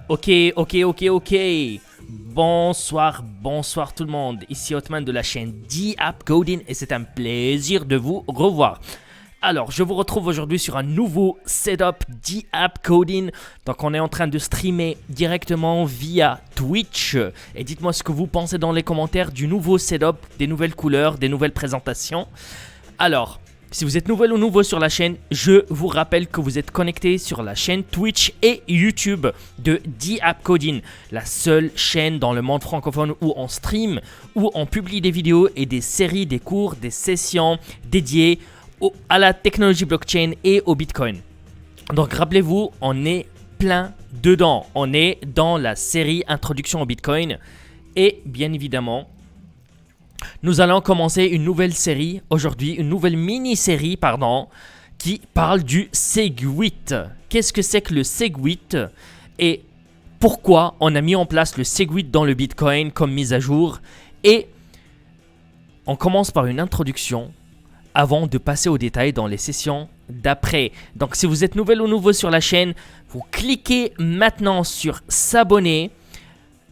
Ok. Bonsoir tout le monde. Ici Othman de la chaîne D-App Coding et c'est un plaisir de vous revoir. Alors, je vous retrouve aujourd'hui sur un nouveau setup D-App Coding. Donc, on est en train de streamer directement via Twitch. Et dites-moi ce que vous pensez dans les commentaires du nouveau setup, des nouvelles couleurs, des nouvelles présentations. Alors, si vous êtes nouvelle ou nouveau sur la chaîne, je vous rappelle que vous êtes connecté sur la chaîne Twitch et YouTube de D-App Coding, la seule chaîne dans le monde francophone où on stream, où on publie des vidéos et des séries, des cours, des sessions dédiées à la technologie blockchain et au Bitcoin. Donc rappelez-vous, on est plein dedans. On est dans la série Introduction au Bitcoin et bien évidemment, nous allons commencer une nouvelle série aujourd'hui, une nouvelle mini-série, qui parle du SegWit. Qu'est-ce que c'est que le SegWit et pourquoi on a mis en place le SegWit dans le Bitcoin comme mise à jour? Et on commence par une introduction avant de passer aux détails dans les sessions d'après. Donc si vous êtes nouvelle ou nouveau sur la chaîne, vous cliquez maintenant sur s'abonner.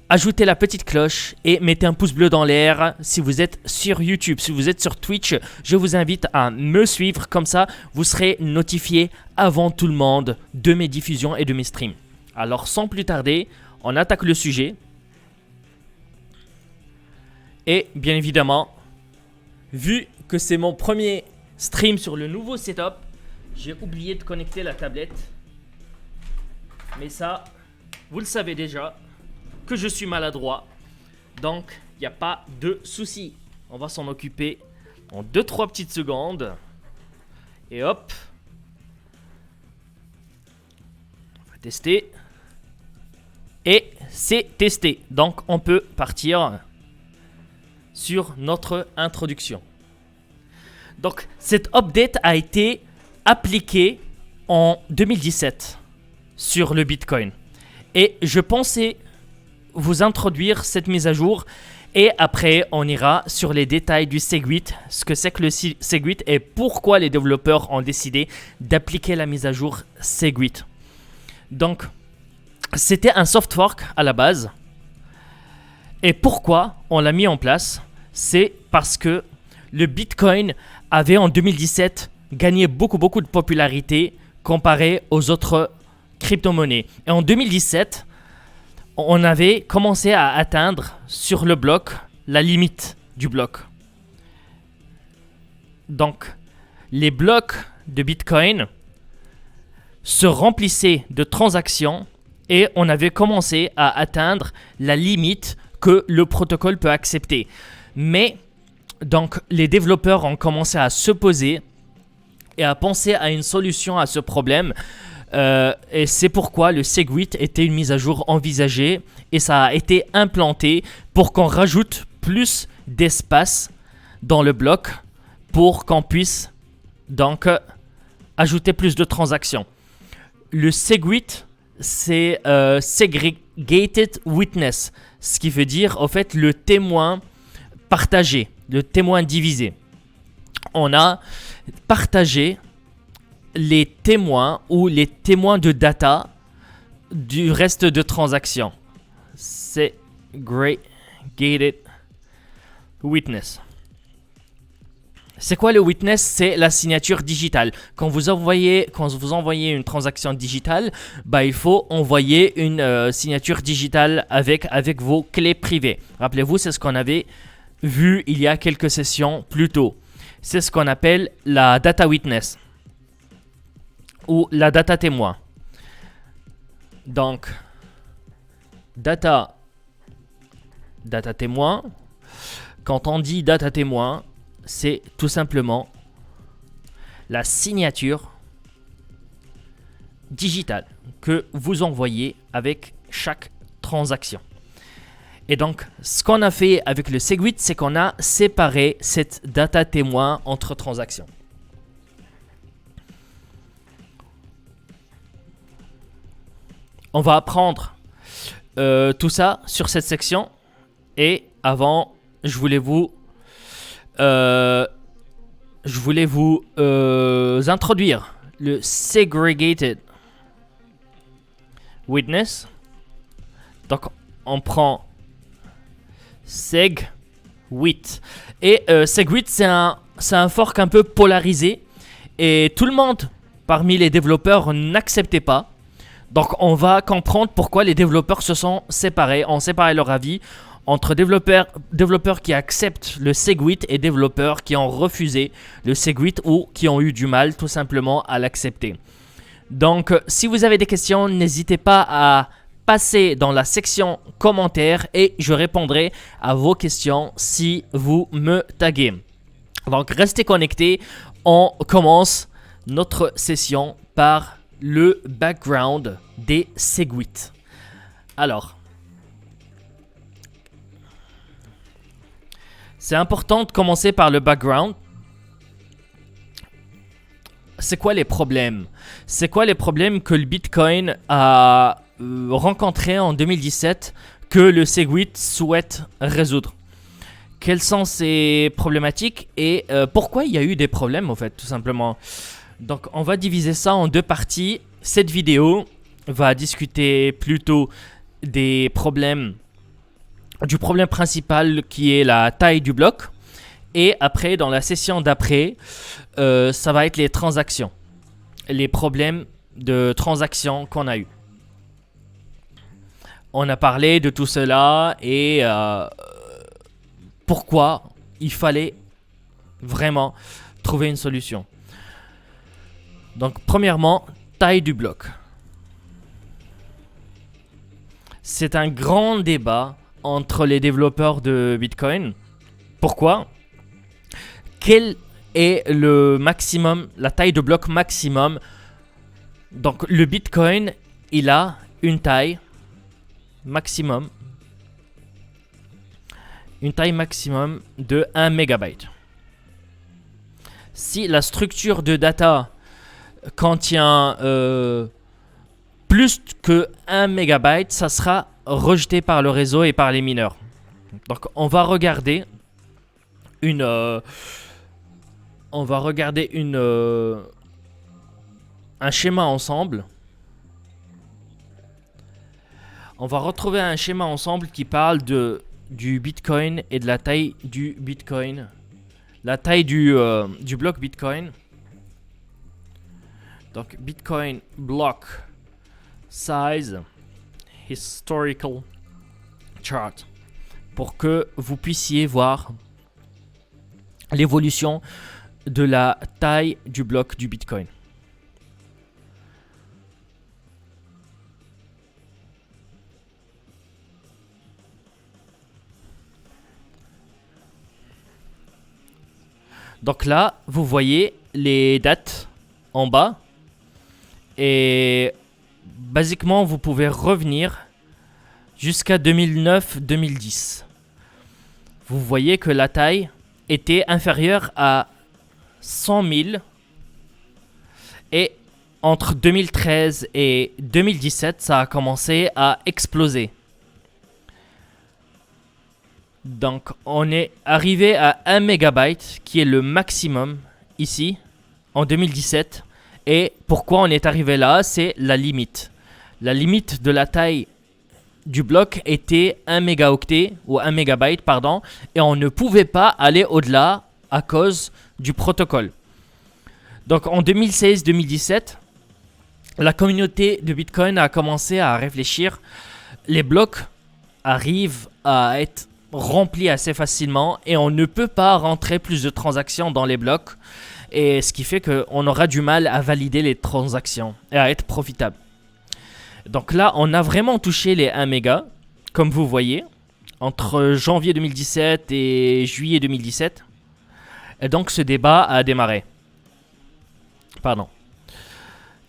Ajoutez la petite cloche et mettez un pouce bleu dans l'air si vous êtes sur YouTube. Si vous êtes sur Twitch, je vous invite à me suivre. Comme ça, vous serez notifié avant tout le monde de mes diffusions et de mes streams. Alors, sans plus tarder, on attaque le sujet. Et bien évidemment, vu que c'est mon premier stream sur le nouveau setup, j'ai oublié de connecter la tablette. Mais ça, vous le savez déjà, que je suis maladroit, donc il n'y a pas de souci. On va s'en occuper en 2-3 petites secondes. Et hop. On va tester. Et c'est testé. Donc on peut partir sur notre introduction. Donc cette update a été appliquée en 2017 sur le Bitcoin. Et je pensais vous introduire cette mise à jour et après on ira sur les détails du SegWit, ce que c'est que le SegWit et pourquoi les développeurs ont décidé d'appliquer la mise à jour SegWit. Donc c'était un soft fork à la base et pourquoi on l'a mis en place, c'est parce que le Bitcoin avait en 2017 gagné beaucoup de popularité comparé aux autres crypto-monnaies. Et en 2017, on avait commencé à atteindre sur le bloc la limite du bloc. Donc, les blocs de Bitcoin se remplissaient de transactions et on avait commencé à atteindre la limite que le protocole peut accepter. Mais, donc, les développeurs ont commencé à se poser et à penser à une solution à ce problème. Et c'est pourquoi le SegWit était une mise à jour envisagée et ça a été implanté pour qu'on rajoute plus d'espace dans le bloc pour qu'on puisse donc ajouter plus de transactions. Le SegWit, c'est Segregated Witness, ce qui veut dire en fait le témoin partagé, le témoin divisé. On a partagé les témoins ou les témoins de data du reste de transactions. Segregated Witness. C'est quoi le witness? C'est la signature digitale. Quand vous envoyez une transaction digitale, il faut envoyer une signature digitale avec vos clés privées. Rappelez-vous, c'est ce qu'on avait vu il y a quelques sessions plus tôt. C'est ce qu'on appelle la data witness ou la data témoin. Donc, data témoin. Quand on dit data témoin, c'est tout simplement la signature digitale que vous envoyez avec chaque transaction. Et donc, ce qu'on a fait avec le SegWit, c'est qu'on a séparé cette data témoin entre transactions. On va apprendre tout ça sur cette section. Et avant, je voulais vous introduire le Segregated Witness. Donc on prend SegWit. Et SegWit, c'est un fork un peu polarisé. Et tout le monde parmi les développeurs n'acceptait pas. Donc on va comprendre pourquoi les développeurs se sont séparés, ont séparé leur avis entre développeurs qui acceptent le SegWit et développeurs qui ont refusé le SegWit ou qui ont eu du mal tout simplement à l'accepter. Donc si vous avez des questions, n'hésitez pas à passer dans la section commentaires et je répondrai à vos questions si vous me taguez. Donc restez connectés, on commence notre session par le background des SegWit. Alors, c'est important de commencer par le background. C'est quoi les problèmes? C'est quoi les problèmes que le Bitcoin a rencontrés en 2017 que le SegWit souhaite résoudre? Quelles sont ces problématiques et pourquoi il y a eu des problèmes en fait, tout simplement? Donc on va diviser ça en deux parties. Cette vidéo va discuter plutôt des problèmes, du problème principal qui est la taille du bloc. Et après, dans la session d'après, ça va être les transactions. Les problèmes de transactions qu'on a eu. On a parlé de tout cela et pourquoi il fallait vraiment trouver une solution. Donc, premièrement, taille du bloc. C'est un grand débat entre les développeurs de Bitcoin. Pourquoi? Quel est le maximum, la taille de bloc maximum? Donc, le Bitcoin, il a une taille maximum. Une taille maximum de 1 mégabyte. Si la structure de data contient plus que 1 mégabyte, ça sera rejeté par le réseau et par les mineurs. Donc on va regarder un schéma ensemble. On va retrouver un schéma ensemble qui parle du Bitcoin et de la taille du Bitcoin. La taille du bloc Bitcoin. Donc Bitcoin block size historical chart. Pour que vous puissiez voir l'évolution de la taille du bloc du Bitcoin. Donc là, vous voyez les dates en bas. Et basiquement, vous pouvez revenir jusqu'à 2009-2010. Vous voyez que la taille était inférieure à 100 000. Et entre 2013 et 2017, ça a commencé à exploser. Donc, on est arrivé à 1 mégabyte, qui est le maximum ici, en 2017. Et pourquoi on est arrivé là? C'est la limite. La limite de la taille du bloc était 1 mégaoctet, ou 1 mégabyte, pardon. Et on ne pouvait pas aller au-delà à cause du protocole. Donc, en 2016-2017, la communauté de Bitcoin a commencé à réfléchir. Les blocs arrivent à être rempli assez facilement et on ne peut pas rentrer plus de transactions dans les blocs, et ce qui fait qu'on aura du mal à valider les transactions et à être profitable. Donc là, on a vraiment touché les 1 méga, comme vous voyez, entre janvier 2017 et juillet 2017. Et donc ce débat a démarré. Pardon.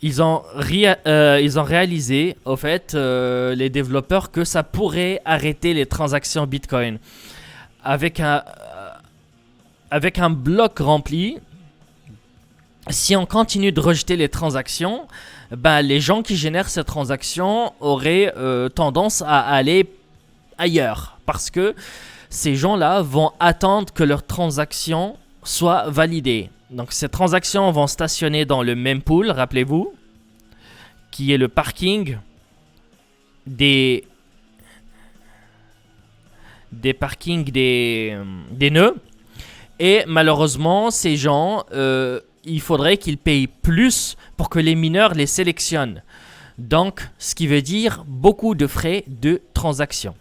Ils ont réalisé, au fait, les développeurs, que ça pourrait arrêter les transactions Bitcoin. Avec un bloc rempli, si on continue de rejeter les transactions, ben, les gens qui génèrent ces transactions auraient tendance à aller ailleurs. Parce que ces gens-là vont attendre que leurs transactions soient validées. Donc ces transactions vont stationner dans le mempool, rappelez-vous, qui est le parking des des parkings des nœuds. Et malheureusement, ces gens, il faudrait qu'ils payent plus pour que les mineurs les sélectionnent. Donc, ce qui veut dire beaucoup de frais de transaction.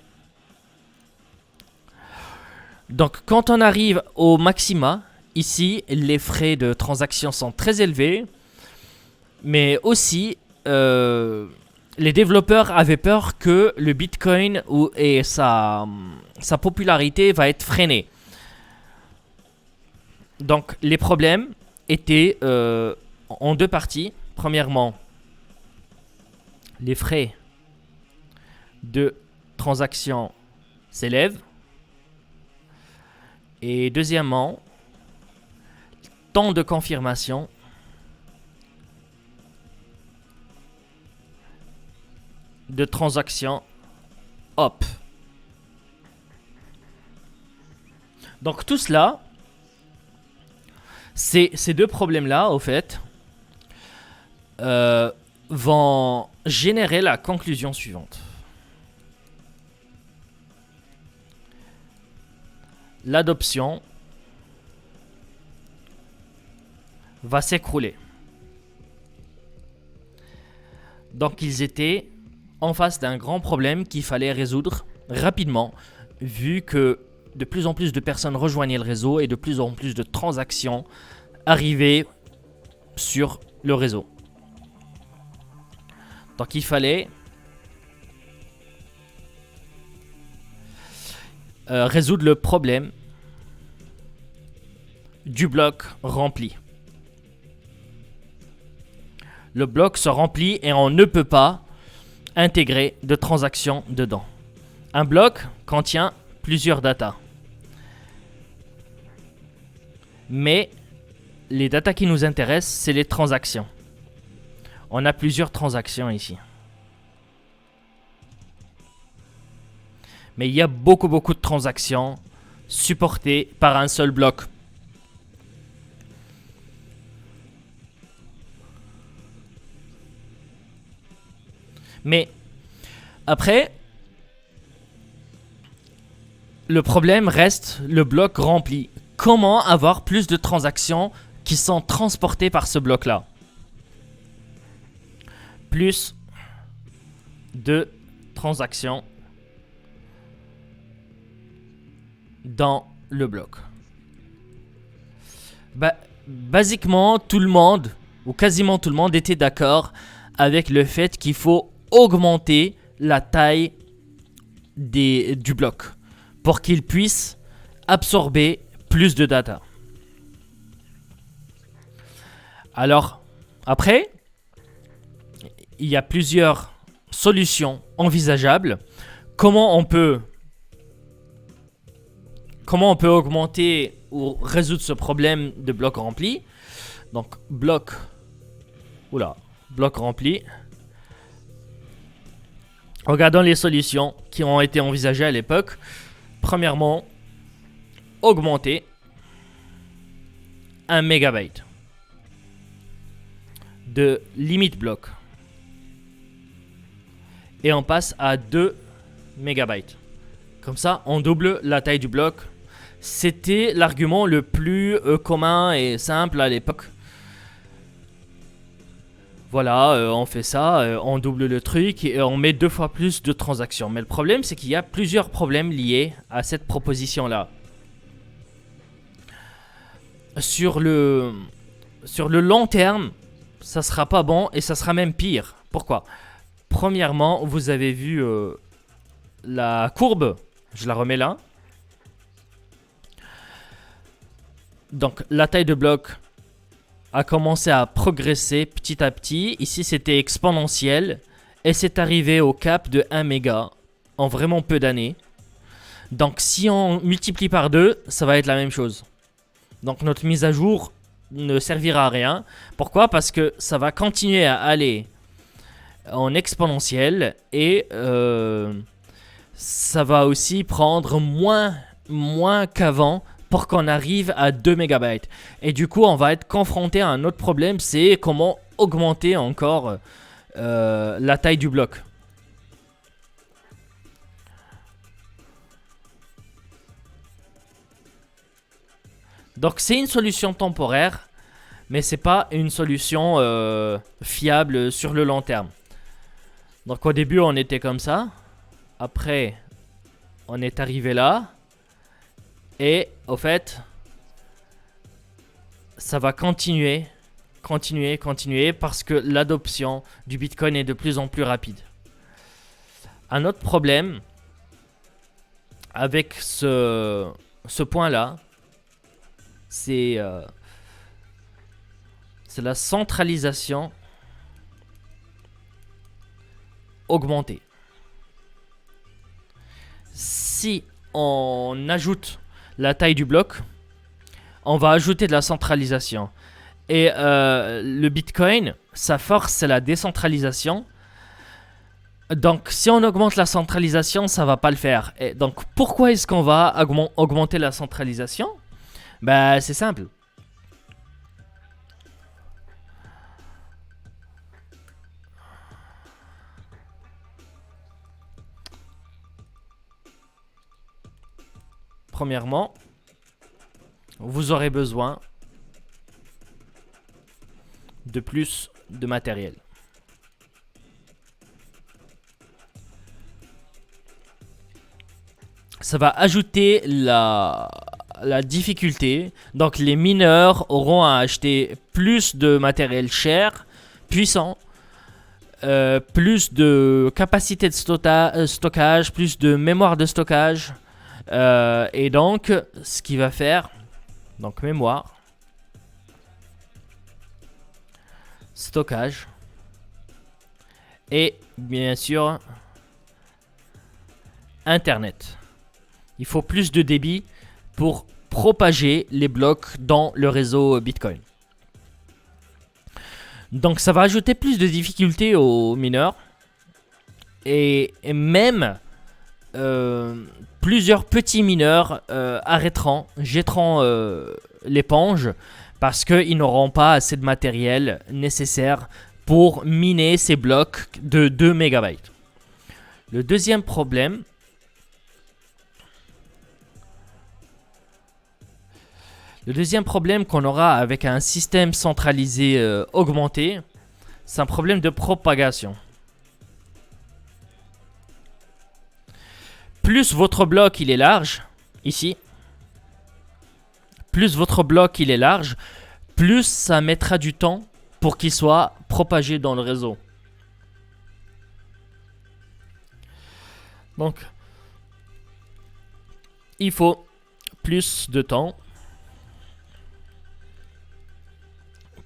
Donc, quand on arrive au maxima, ici, les frais de transaction sont très élevés. Mais aussi, les développeurs avaient peur que le Bitcoin et sa popularité va être freinée. Donc, les problèmes étaient en deux parties. Premièrement, les frais de transaction s'élèvent. Et deuxièmement, temps de confirmation de transaction hop. Donc tout cela, ces deux problèmes-là, au fait, vont générer la conclusion suivante. L'adoption va s'écrouler. Donc ils étaient en face d'un grand problème qu'il fallait résoudre rapidement, vu que de plus en plus de personnes rejoignaient le réseau et de plus en plus de transactions arrivaient sur le réseau. Donc il fallait résoudre le problème du bloc rempli. Le bloc se remplit et on ne peut pas intégrer de transactions dedans. Un bloc contient plusieurs datas. Mais les datas qui nous intéressent, c'est les transactions. On a plusieurs transactions ici. Mais il y a beaucoup de transactions supportées par un seul bloc. Mais après, le problème reste le bloc rempli. Comment avoir plus de transactions qui sont transportées par ce bloc-là? Plus de transactions dans le bloc. Basiquement, tout le monde, ou quasiment tout le monde, était d'accord avec le fait qu'il faut augmenter la taille du bloc pour qu'il puisse absorber plus de data. Alors, après, il y a plusieurs solutions envisageables. Comment on peut augmenter ou résoudre ce problème de bloc rempli? Donc, bloc rempli. Regardons les solutions qui ont été envisagées à l'époque. Premièrement, augmenter 1 mégabyte de limite bloc. Et on passe à 2 mégabytes. Comme ça, on double la taille du bloc. C'était l'argument le plus commun et simple à l'époque. Voilà, on fait ça, on double le truc et on met 2 fois plus de transactions. Mais le problème, c'est qu'il y a plusieurs problèmes liés à cette proposition-là. Sur le long terme, ça sera pas bon et ça sera même pire. Pourquoi? Premièrement, vous avez vu la courbe. Je la remets là. Donc, la taille de bloc a commencé à progresser petit à petit. Ici, c'était exponentiel. Et c'est arrivé au cap de 1 méga en vraiment peu d'années. Donc, si on multiplie par 2, ça va être la même chose. Donc, notre mise à jour ne servira à rien. Pourquoi? Parce que ça va continuer à aller en exponentiel. Et ça va aussi prendre moins qu'avant pour qu'on arrive à 2 mégabytes. Et du coup, on va être confronté à un autre problème, c'est comment augmenter encore la taille du bloc. Donc c'est une solution temporaire, mais c'est pas une solution fiable sur le long terme. Donc au début on était comme ça, après on est arrivé là, et au fait ça va continuer parce que l'adoption du Bitcoin est de plus en plus rapide. Un autre problème avec ce point-là, c'est la centralisation augmentée. Si on ajoute la taille du bloc, on va ajouter de la centralisation. Et le Bitcoin, sa force, c'est la décentralisation. Donc, si on augmente la centralisation, ça va pas le faire. Et donc, pourquoi est-ce qu'on va augmenter la centralisation? Ben, c'est simple. Premièrement, vous aurez besoin de plus de matériel. Ça va ajouter la difficulté. Donc les mineurs auront à acheter plus de matériel cher, puissant, plus de capacité de stockage, plus de mémoire de stockage. Et donc, ce qui va faire, donc mémoire, stockage, et bien sûr, Internet. Il faut plus de débit pour propager les blocs dans le réseau Bitcoin. Donc ça va ajouter plus de difficultés aux mineurs. Et même plusieurs petits mineurs jetteront l'éponge parce qu'ils n'auront pas assez de matériel nécessaire pour miner ces blocs de 2 MB. Le deuxième problème, qu'on aura avec un système centralisé augmenté, c'est un problème de propagation. Plus votre bloc il est large, ici, plus ça mettra du temps pour qu'il soit propagé dans le réseau. Donc, il faut plus de temps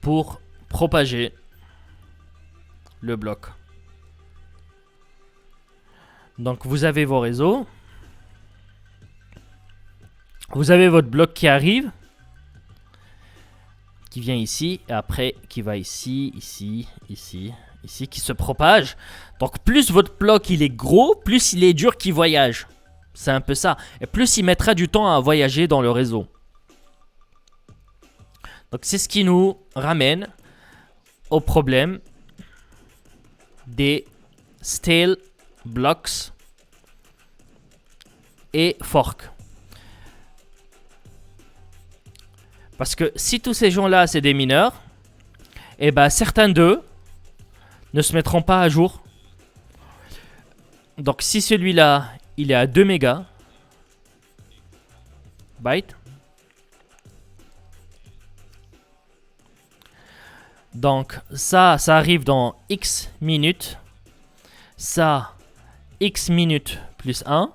pour propager le bloc. Donc vous avez vos réseaux. Vous avez votre bloc qui arrive, qui vient ici, et après qui va ici, ici, qui se propage. Donc plus votre bloc il est gros, plus il est dur qu'il voyage. C'est un peu ça. Et plus il mettra du temps à voyager dans le réseau. Donc c'est ce qui nous ramène au problème des stale blocks et forks. Parce que si tous ces gens-là c'est des mineurs, et ben certains d'eux ne se mettront pas à jour. Donc si celui-là il est à 2 mégas bytes, donc ça arrive dans X minutes. Ça, X minutes plus 1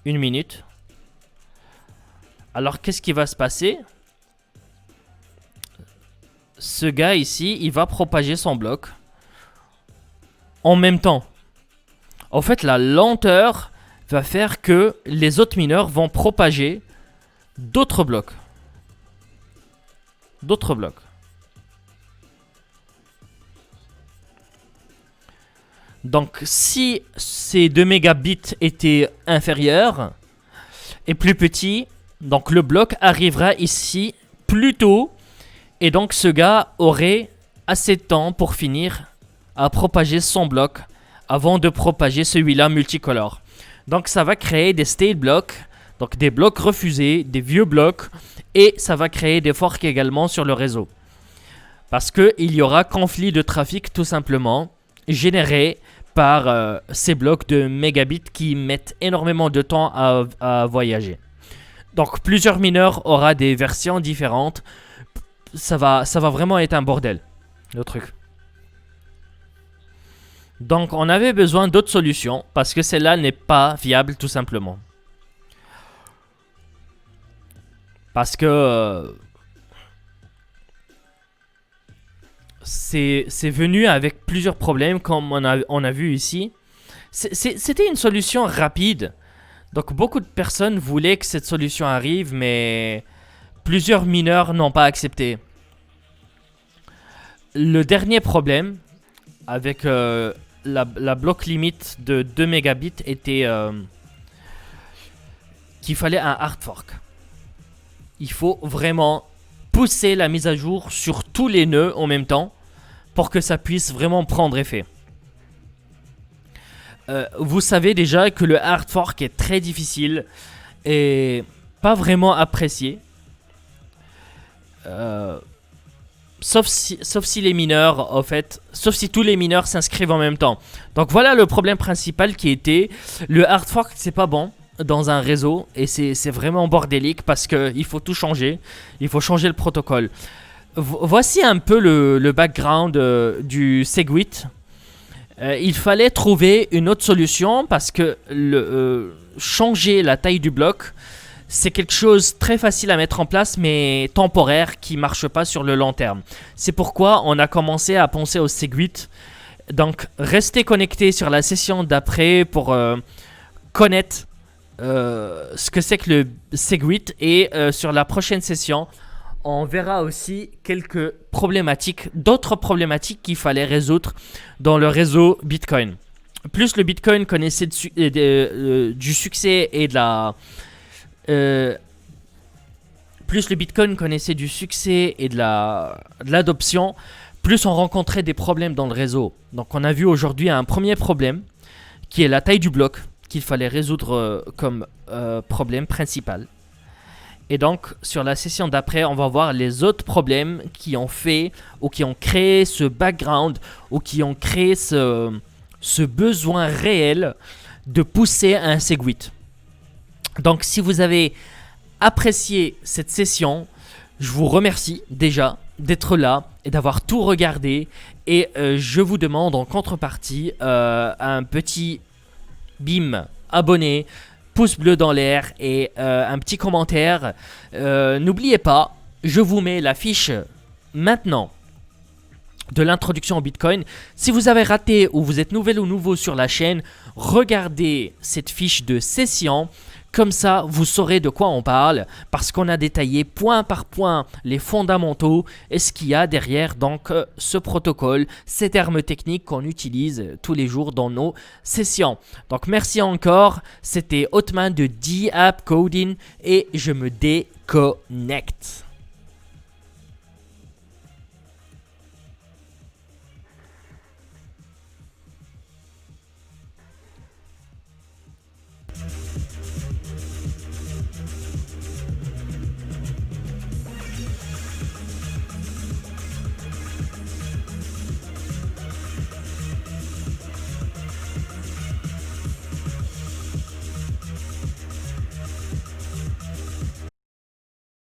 minute. Alors qu'est-ce qui va se passer? Ce gars ici, il va propager son bloc en même temps. En fait, la lenteur va faire que les autres mineurs vont propager d'autres blocs. Donc, si ces 2 mégabits étaient inférieurs et plus petits, donc le bloc arrivera ici plus tôt. Et donc, ce gars aurait assez de temps pour finir à propager son bloc avant de propager celui-là multicolore. Donc, ça va créer des stale blocks, donc des blocs refusés, des vieux blocs. et ça va créer des forks également sur le réseau. Parce qu'il y aura conflit de trafic tout simplement généré par ces blocs de mégabits qui mettent énormément de temps à voyager. Donc plusieurs mineurs aura des versions différentes. Ça va vraiment être un bordel, le truc. Donc on avait besoin d'autres solutions parce que celle-là n'est pas viable tout simplement. Parce que c'est venu avec plusieurs problèmes comme on a vu ici. C'était une solution rapide. Donc beaucoup de personnes voulaient que cette solution arrive, mais plusieurs mineurs n'ont pas accepté. Le dernier problème avec la bloc limite de 2 mégabits était qu'il fallait un hard fork. Il faut vraiment pousser la mise à jour sur tous les nœuds en même temps pour que ça puisse vraiment prendre effet. Vous savez déjà que le hard fork est très difficile et pas vraiment apprécié. Sauf si les mineurs, en fait, sauf si tous les mineurs s'inscrivent en même temps. Donc voilà le problème principal qui était le hard fork, c'est pas bon dans un réseau et c'est vraiment bordélique parce qu'il faut tout changer. Il faut changer le protocole. Voici un peu le background du Segwit. Il fallait trouver une autre solution parce que changer la taille du bloc, c'est quelque chose de très facile à mettre en place mais temporaire qui ne marche pas sur le long terme. C'est pourquoi on a commencé à penser au Segwit. Donc restez connectés sur la session d'après pour connaître ce que c'est que le Segwit et sur la prochaine session on verra aussi quelques problématiques, d'autres problématiques qu'il fallait résoudre dans le réseau Bitcoin. Plus le Bitcoin connaissait du succès et de la... plus le Bitcoin connaissait du succès et de l'adoption, plus on rencontrait des problèmes dans le réseau. Donc on a vu aujourd'hui un premier problème qui est la taille du bloc qu'il fallait résoudre comme problème principal. Et donc, sur la session d'après, on va voir les autres problèmes qui ont fait ou qui ont créé ce background ou qui ont créé ce besoin réel de pousser un Segwit. Donc, si vous avez apprécié cette session, je vous remercie déjà d'être là et d'avoir tout regardé. Et je vous demande en contrepartie un petit bim abonné, pouce bleu dans l'air et un petit commentaire. N'oubliez pas, je vous mets la fiche maintenant de l'introduction au Bitcoin. Si vous avez raté ou vous êtes nouvelle ou nouveau sur la chaîne, regardez cette fiche de session. Comme ça, vous saurez de quoi on parle parce qu'on a détaillé point par point les fondamentaux et ce qu'il y a derrière donc ce protocole, ces termes techniques qu'on utilise tous les jours dans nos sessions. Donc merci encore, c'était Othman de D-App Coding et je me déconnecte.